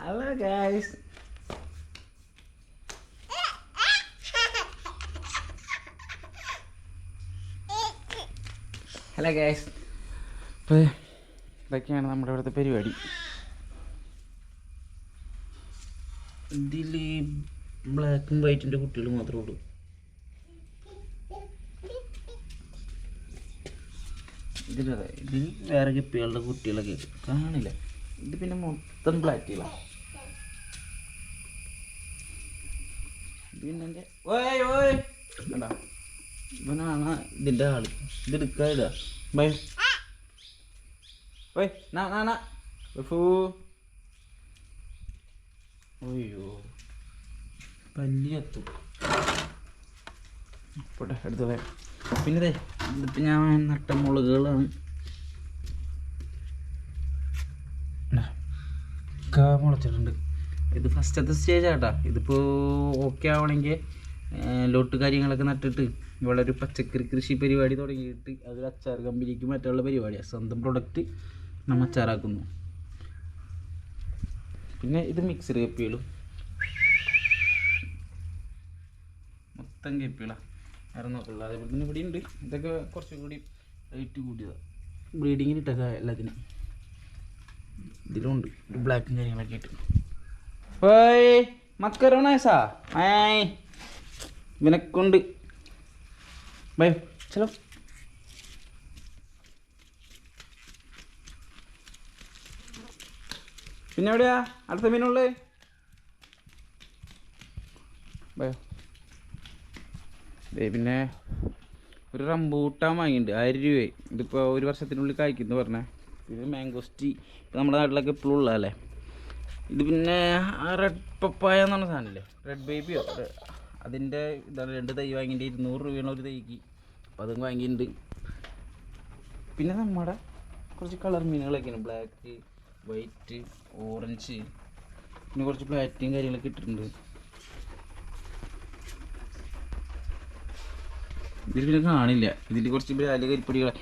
Halo guys. Hello guys, അപ്പോൾ ഇതൊക്കെയാണ് നമ്മുടെ ഇവിടുത്തെ പരിപാടി. ഇതിൽ ബ്ലാക്കും വൈറ്റിൻ്റെ കുട്ടികൾ മാത്രമേ ഉള്ളൂ. ഇത് വേറെ ഗപ്പികളുടെ കുട്ടികളൊക്കെ കാണില്ല. ഇത് പിന്നെ മൊത്തം ബ്ലാക്കുകളാണ്. പിന്നെ എൻ്റെ കണ്ടാ, ഇവനാണ് ഇതിൻ്റെ ആള്. ഇതെടുക്കുക ഇടുക ബൈ ഓയ് നാ ഫൂ. അയ്യോ പല്ലി എത്തും പോട്ടെ, എടുത്ത് പോയാൽ. പിന്നെ ഇതിപ്പോൾ ഞാൻ നട്ട മുളകുകളാണ്. മുളച്ചിട്ടുണ്ട്. ഇത് ഫസ്റ്റത്തെ സ്റ്റേജാട്ടാ. ഇതിപ്പോൾ ഓക്കെ ആവണമെങ്കിൽ ലോട്ട് കാര്യങ്ങളൊക്കെ നട്ടിട്ട് ഇവിടെ ഒരു പച്ചക്കറി കൃഷി പരിപാടി തുടങ്ങിയിട്ട് അതൊരു അച്ചാർ കമ്പനിക്ക് മറ്റുള്ള പരിപാടിയാണ്. സ്വന്തം പ്രൊഡക്റ്റ് നമ്മൾ അച്ചാറാക്കുന്നു. പിന്നെ ഇത് മിക്സഡ് കപ്പികളും മൊത്തം കപ്പികളാണ്, വേറെ നോക്കില്ല. അതേപോലെ തന്നെ ഇവിടെ ഉണ്ട്. ഇതൊക്കെ കുറച്ചും കൂടി റേറ്റ് കൂടിയതാണ്, ബ്രീഡിങ്ങിന് ഇട്ടൊക്കെ എല്ലാത്തിനും. ഇതിലുണ്ട് ബ്ലാക്കും കാര്യങ്ങളൊക്കെ ആയിട്ട്. ഓയ് മക്കറോണേസാ ആയ് ഇവനെക്കൊണ്ട് ബൈ ചലോ. പിന്നെ എവിടെയാ അടുത്ത മീനുള്ളത്? ബയോ പിന്നെ ഒരു റംബൂട്ടാൻ വാങ്ങിയിട്ടുണ്ട് 1000 രൂപയായി. ഇതിപ്പോൾ ഒരു വർഷത്തിനുള്ളിൽ കായ്ക്കുന്നു പറഞ്ഞേ. ഇത് മാംഗോസ്റ്റി നമ്മുടെ നാട്ടിലൊക്കെ എപ്പോഴും ഉള്ളതല്ലേ. ഇത് പിന്നെ ആ റെഡ് പപ്പായ എന്ന് പറഞ്ഞ സാധനമല്ലേ, റെഡ് ബേബിയോ, അതിൻ്റെ ഇതാണ്. 2 തൈ വാങ്ങിയിട്ട് 200 രൂപയാണ് ഒരു തൈക്ക്. അപ്പോൾ അതും വാങ്ങിയിട്ടുണ്ട്. പിന്നെ നമ്മുടെ കുറച്ച് കളർ മീനുകളൊക്കെയാണ്, ബ്ലാക്ക്, വൈറ്റ്, ഓറഞ്ച്, പിന്നെ കുറച്ച് പ്ലാറ്റിനും കാര്യങ്ങളൊക്കെ ഇട്ടിട്ടുണ്ട്. ഇതിൽ പിന്നെ കാണില്ല. ഇതിൽ കുറച്ച് ബ്രാല് കരിപ്പൊടികളെ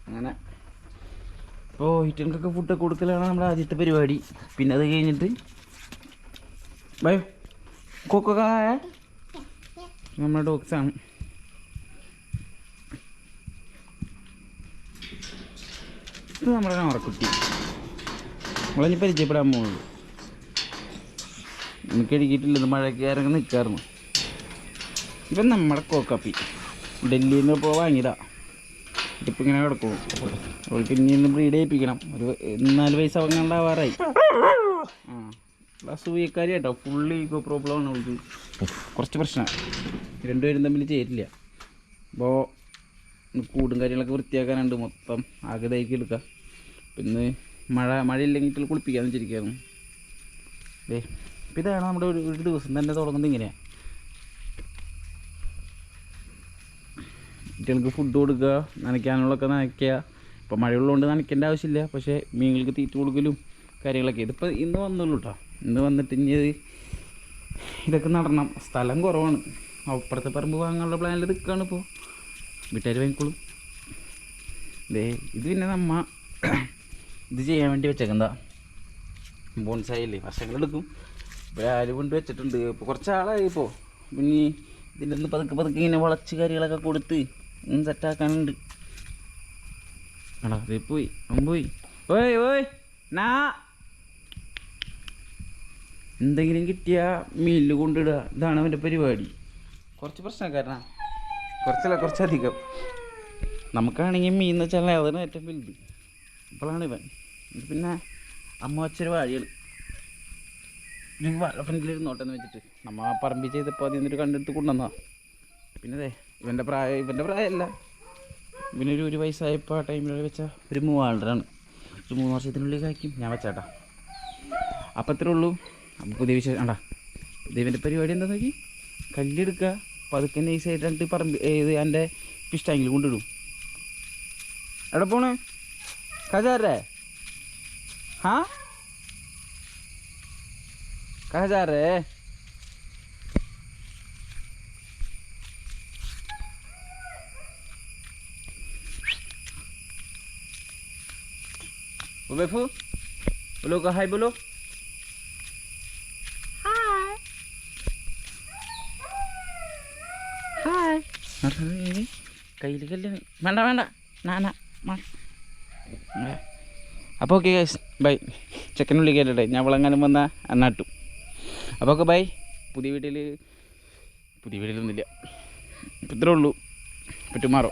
അങ്ങനെ. അപ്പോൾ ഈറ്റങ്ങൾക്കൊക്കെ ഫുഡൊക്കെ കൊടുക്കലാണ് നമ്മുടെ ആദ്യത്തെ പരിപാടി. പിന്നെ അത് കഴിഞ്ഞിട്ട് ബൈ കൊക്കായ നമ്മുടെ ഡോഗ്സാണ്. ഇത് നമ്മുടെ നോറക്കുട്ടി. നമ്മളെ പരിചയപ്പെടാൻ പോകുള്ളൂ. എനിക്ക് എഴുതിയിട്ടില്ല, ഇത് മഴയ്ക്ക് ഇറങ്ങി നിൽക്കാറുണ്ട്. ഇപ്പം നമ്മുടെ കോക്കാപ്പി ഡൽഹിയിൽ നിന്ന് ഇപ്പോൾ വാങ്ങിയതാ. ഇതിപ്പോൾ ഇങ്ങനെ കിടക്കും. അവൾക്ക് ഇനി ബ്രീഡ് ചെയ്യിപ്പിക്കണം. ഒരു 4 വയസ്സ് അവങ്ങാണ്ടാവാറായി. അസൂയക്കാരി കേട്ടോ, ഫുള്ള് ഈഗോ പ്രോബ്ലമാണ് അവൾക്ക്. കുറച്ച് പ്രശ്നമാണ്, രണ്ടുപേരും തമ്മിൽ ചേരില്ല. അപ്പോൾ കൂടും കാര്യങ്ങളൊക്കെ വൃത്തിയാക്കാനുണ്ട്. മൊത്തം ആകതായിക്ക് എടുക്കുക. പിന്നെ മഴയില്ലെങ്കിൽ കുളിപ്പിക്കാമെന്ന് വെച്ചിരിക്കുകയായിരുന്നു. അപ്പം ഇതാണ് നമ്മുടെ ഒരു ദിവസം തന്നെ തുടങ്ങുന്നത് ഇങ്ങനെയാണ്. കുട്ടികൾക്ക് ഫുഡ് കൊടുക്കുക, നനയ്ക്കാനുള്ളതൊക്കെ നനയ്ക്കുക. ഇപ്പോൾ മഴയുള്ളതുകൊണ്ട് നനയ്ക്കേണ്ട ആവശ്യമില്ല, പക്ഷേ മീനുകൾക്ക് തീറ്റ കൊടുക്കലും കാര്യങ്ങളൊക്കെ. ഇതിപ്പോൾ ഇന്ന് വന്നുള്ളൂ കേട്ടോ. ഇന്ന് വന്നിട്ട് ഇനി ഇതൊക്കെ നടണം. സ്ഥലം കുറവാണ്. അപ്പുറത്തെ പറമ്പ് വാങ്ങാനുള്ള പ്ലാനിൽ നിൽക്കുകയാണ്. ഇപ്പോൾ വീട്ടുകാർ വാങ്ങിക്കോളും. ഇത് പിന്നെ നമ്മ ഇത് ചെയ്യാൻ വേണ്ടി വെച്ചേക്കെന്താ ബോൺസായില്ലേ, വർഷങ്ങളെടുക്കും. ഇപ്പോൾ ആര് കൊണ്ട് വെച്ചിട്ടുണ്ട്. ഇപ്പോൾ കുറച്ച് ആളായി. ഇപ്പോൾ പിന്നെ ഇതിൻ്റെ ഒന്ന് പതുക്കെ ഇങ്ങനെ വളച്ച് കാര്യങ്ങളൊക്കെ കൊടുത്ത് സെറ്റാക്കാനുണ്ട്. ആണോ അത് പോയി, അവൻ പോയി. ഓയ് നാ എന്തെങ്കിലും കിട്ടിയാൽ മീനിൽ കൊണ്ടിടുക. ഇതാണ് അവൻ്റെ പരിപാടി. കുറച്ച് പ്രശ്നക്കാരനാണ്, കുറച്ചധികം. നമുക്കാണെങ്കിൽ മീൻ എന്ന് വെച്ചാൽ അതാണ് ഏറ്റവും വലുത്. ഇപ്പോഴാണ് ഇവൻ. പിന്നെ അമ്മ വച്ചൊരു വാഴകൾ ഫ്രണ്ടിലിരുന്നോട്ടെന്ന് വെച്ചിട്ട് നമ്മ പറമ്പി ചെയ്തപ്പോൾ അതിൽ നിന്നൊരു കണ്ടെടുത്ത് കൊണ്ടുവന്നതാ. പിന്നെ ഇവൻ്റെ പ്രായമല്ല, ഇവനൊരു 1 വയസ്സായപ്പോൾ ആ ടൈമിൽ വെച്ച ഒരു 3 ഒരു 3 വർഷത്തിനുള്ളിൽ കായ്ക്കും. ഞാൻ വെച്ചാട്ടാ. അപ്പം അത്രേ ഉള്ളൂ. അപ്പം പുതിയ വിശേഷം വേണ്ട. ദൈവൻ്റെ പരിപാടി എന്താ നോക്കി, കല്ലെടുക്കുക, പതുക്കെ നൈസായിട്ട് പറമ്പ് എൻ്റെ ഫിഷ് ടാങ്കിൽ കൊണ്ടിടും. എവിടെ പോണ് കജാറേ? हाँ कहाँ जा रहे हैं? बेफू बोलो का हाय बोलो हाय കയ്യിലേക്കല്ലേ വേണ്ട വേണ്ട നാന അപ്പോൾ ഓക്കെ ഗൈസ് ബൈ. ചെക്കനുള്ളിൽ കയറ്റട്ടെ, ഞാൻ വിളങ്ങാനും വന്ന നട്ടു. അപ്പോൾ ഓക്കെ ബൈ. പുതിയ വീട്ടിലൊന്നുമില്ല, ഇത്രേ ഉള്ളൂ. പറ്റുമാറോ.